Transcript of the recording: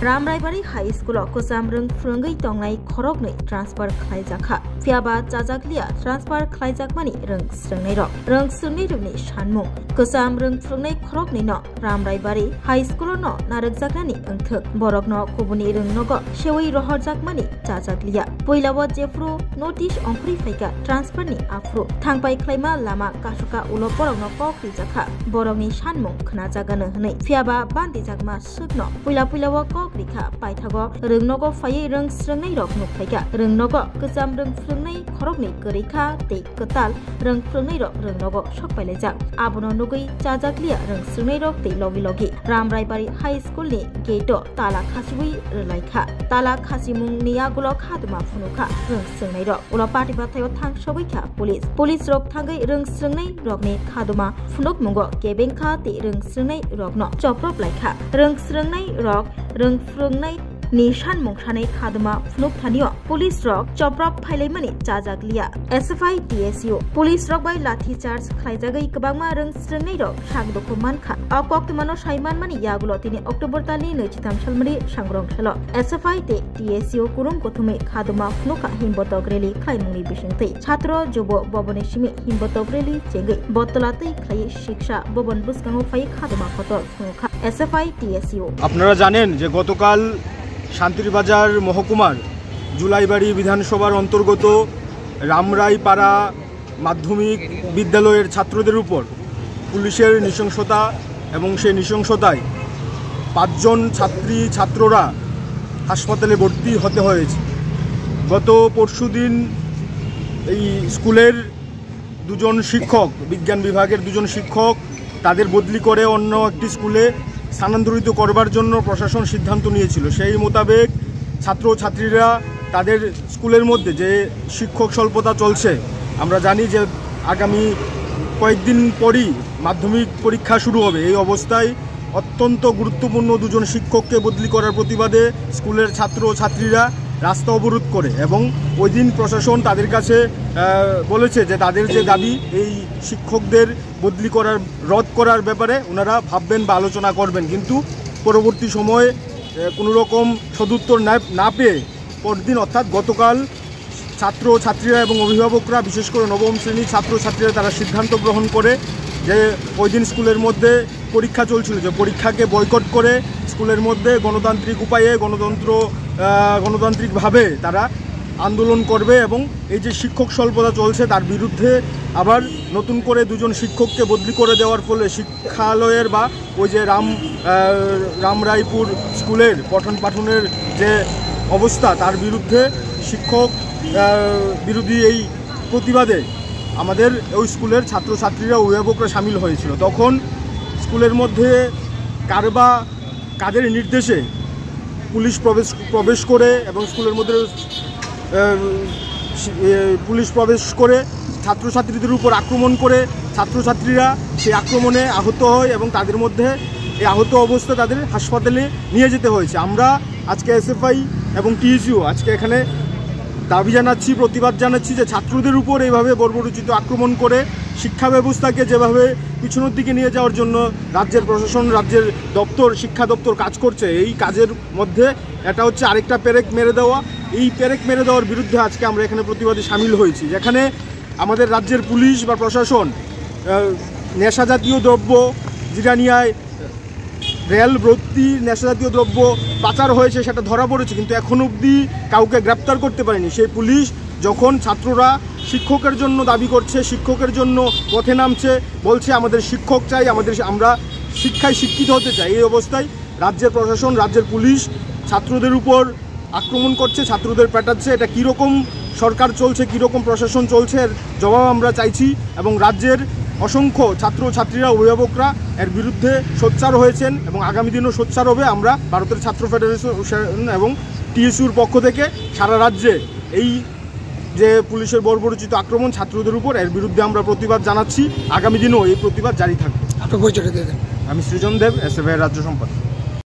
रामरायबारि high school कोसाम रों फोरोंगै तंनाय खरगनै transfer खालायजाखा फियाबा जाजाकलिया transfer खालायजाकमानि रों स्रोंनाय रोंनि सानमुं कोसाम रों फोरोंनाय खरगनै न रामरायबारि हाई स्कुल न नारकजाकनानि ओंथोक बरक न कुबुनि रों नग सेवै रहरजाकमानि जाजाकलिया पहिलाव जेफ्रु नोटिस अंख्रि फायका ट्रान्सफारनि आफ्रु थांबाय खालायमा लामा कासुका उल बरक न कक्रि जाखा बरकनि सानमुं खोनाजागानो हनै फियाबा बान्दि जाकमा सुकन पहिलाव कक्रिखा पाइथागो रोंनगो फायै रों स्रोंनाय रक नुफायका रोंनगो गोजाम रों फोरोंनाय खरगनै गोरैखा ते कताल रों फोरोंनाय रोंनगो सकपायलायजाक आबनो नुगै जाजाकलिया रों स्रोंनाय रक ते लगी रामरायबारि हाई स्कुलनि गेट ताला खासिबै रलायखा ताला खासिमुंनि आगुल खादुमा फुनुखा रों स्रोंनाय रक उला पार्टी बाथायाव थां सबैखा पुलिस रक थांगै रों स्रोंनाय रकनि खादुमा फुनुक मुंगो केबेंखा ते रों स्रोंनाय रकनो चप्रप लायखा रों स्रोंनाय रक रों फोरोंनाय निशान मुंखानाय खादुमा फुनुक थानियो पुलिस रक चप्रप फाइलायमानि जाजाकलिया एसएफआई टीएसयू पुलिस रक बाय लाठी चार्ज खालायजागै गोबांमा रों स्रोंनाय रक सागदखौ मानखा अकक्तमानो साइमान मानि यागुलो तिनि अक्टोबर तालनि 23 सालमारि सांग्रं सालो एसएफआई ते टीएसयू कुरुम गथुमै खादुमा फुनुका हिमबतक रेली खायमुंनि बिसिंतै छात्र जुब बबने सिमि हिमबतक रेली जेगै बतलातै खाय शिक्षा बबन बुसगांगो फाय खादुमा खतर फुनुका एसएफआई टीएसयू আপনারা জানেন যে গতকাল শান্তিরবাজার মহকুমার জুলাইবাড়ি বিধানসভার অন্তর্গত রামরাইপাড়া মাধ্যমিক বিদ্যালয়ের ছাত্রদের উপর পুলিশের নৃশংসতা এবং সেই নৃশংসতায় 5 জন ছাত্ররা হাসপাতালে ভর্তি হতে হয়েছে। গত পরশুদিন এই স্কুলের 2 জন শিক্ষক বিজ্ঞান বিভাগের 2 জন শিক্ষক তাদের বদলি করে অন্য একটি স্কুলে স্থানান্তরিত করবার জন্য প্রশাসন সিদ্ধান্ত নিয়েছিল। সেই মোতাবেক ছাত্রছাত্রীরা তাদের স্কুলের মধ্যে যে শিক্ষক স্বল্পতা চলছে, আমরা জানি যে আগামী কয়েকদিন পরই মাধ্যমিক পরীক্ষা শুরু হবে। এই অবস্থায় অত্যন্ত গুরুত্বপূর্ণ 2 জন শিক্ষককে বদলি করার প্রতিবাদে স্কুলের ছাত্রছাত্রীরা রাস্তা অবরোধ করে এবং ওই দিন প্রশাসন তাদের কাছে বলেছে যে তাদের যে দাবি এই শিক্ষকদের বদলি করার রদ করার ব্যাপারে ওনারা ভাববেন বা আলোচনা করবেন, কিন্তু পরবর্তী সময়ে কোনো রকম সদুত্তর না পেয়ে পরদিন অর্থাৎ গতকাল ছাত্রছাত্রীরা এবং অভিভাবকরা বিশেষ করে নবম শ্রেণীর ছাত্রছাত্রীরা তারা সিদ্ধান্ত গ্রহণ করে যে ওই দিন স্কুলের মধ্যে পরীক্ষা চলছিল যে পরীক্ষাকে বয়কট করে স্কুলের মধ্যে গণতান্ত্রিক উপায়ে গণতান্ত্রিকভাবে তারা আন্দোলন করবে এবং এই যে শিক্ষক স্বল্পতা চলছে তার বিরুদ্ধে আবার নতুন করে 2 জন শিক্ষককে বদলি করে দেওয়ার ফলে শিক্ষালয়ের বা ওই যে রামরাইপুর স্কুলের পঠন পাঠনের যে অবস্থা তার বিরুদ্ধে শিক্ষক বিরোধী এই প্রতিবাদে আমাদের ওই স্কুলের ছাত্রছাত্রীরা অভিভাবকরা সামিল হয়েছিল। তখন স্কুলের মধ্যে কাদের নির্দেশে পুলিশ প্রবেশ করে এবং স্কুলের মধ্যে পুলিশ প্রবেশ করে ছাত্রছাত্রীদের উপর আক্রমণ করে ছাত্রছাত্রীরা সেই আক্রমণে আহত হয় এবং তাদের মধ্যে এই আহত অবস্থা তাদের হাসপাতালে নিয়ে যেতে হয়েছে। আমরা আজকে এসএফআই এবং টিএসইউ আজকে এখানে দাবি জানাচ্ছি, প্রতিবাদ জানাচ্ছি যে ছাত্রদের উপর এইভাবে বর্বরোচিত আক্রমণ করে শিক্ষা ব্যবস্থাকে যেভাবে পিছনের দিকে নিয়ে যাওয়ার জন্য রাজ্যের প্রশাসন রাজ্যের শিক্ষা দপ্তর কাজ করছে, এই কাজের মধ্যে এটা হচ্ছে আরেকটা পেরেক মেরে দেওয়া। এই পেরেক মেরে দেওয়ার বিরুদ্ধে আজকে আমরা এখানে প্রতিবাদে সামিল হয়েছি, যেখানে আমাদের রাজ্যের পুলিশ বা প্রশাসন নেশাজাতীয় দ্রব্য জিরানিয়ায় রেল ভর্তি নেশাজাতীয় দ্রব্য পাচার হয়েছে সেটা ধরা পড়েছে, কিন্তু এখন অবধি কাউকে গ্রেপ্তার করতে পারেনি। সেই পুলিশ যখন ছাত্ররা শিক্ষকের জন্য দাবি করছে, শিক্ষকের জন্য পথে নামছে, বলছে আমাদের শিক্ষক চাই, আমরা শিক্ষায় শিক্ষিত হতে চাই, এই অবস্থায় রাজ্যের প্রশাসন রাজ্যের পুলিশ ছাত্রদের উপর আক্রমণ করছে, ছাত্রদের পেটাচ্ছে। এটা কীরকম সরকার চলছে, কীরকম প্রশাসন চলছে এর জবাব আমরা চাইছি এবং রাজ্যের অসংখ্য ছাত্রছাত্রীরা অভিভাবকরা এর বিরুদ্ধে সোচ্চার হয়েছেন এবং আগামী দিনও সোচ্চার হবে। আমরা ভারতের ছাত্র ফেডারেশন এবং টিএসইউর পক্ষ থেকে সারা রাজ্যে এই যে পুলিশের বর্বরোচিত আক্রমণ ছাত্রদের উপর এর বিরুদ্ধে আমরা প্রতিবাদ জানাচ্ছি। আগামী দিনও এই প্রতিবাদ জারি থাকবে। আপনার পরিচয়টা দিয়ে দেন। আমি সৃজন দেব, এসএফআই রাজ্য সম্পাদক।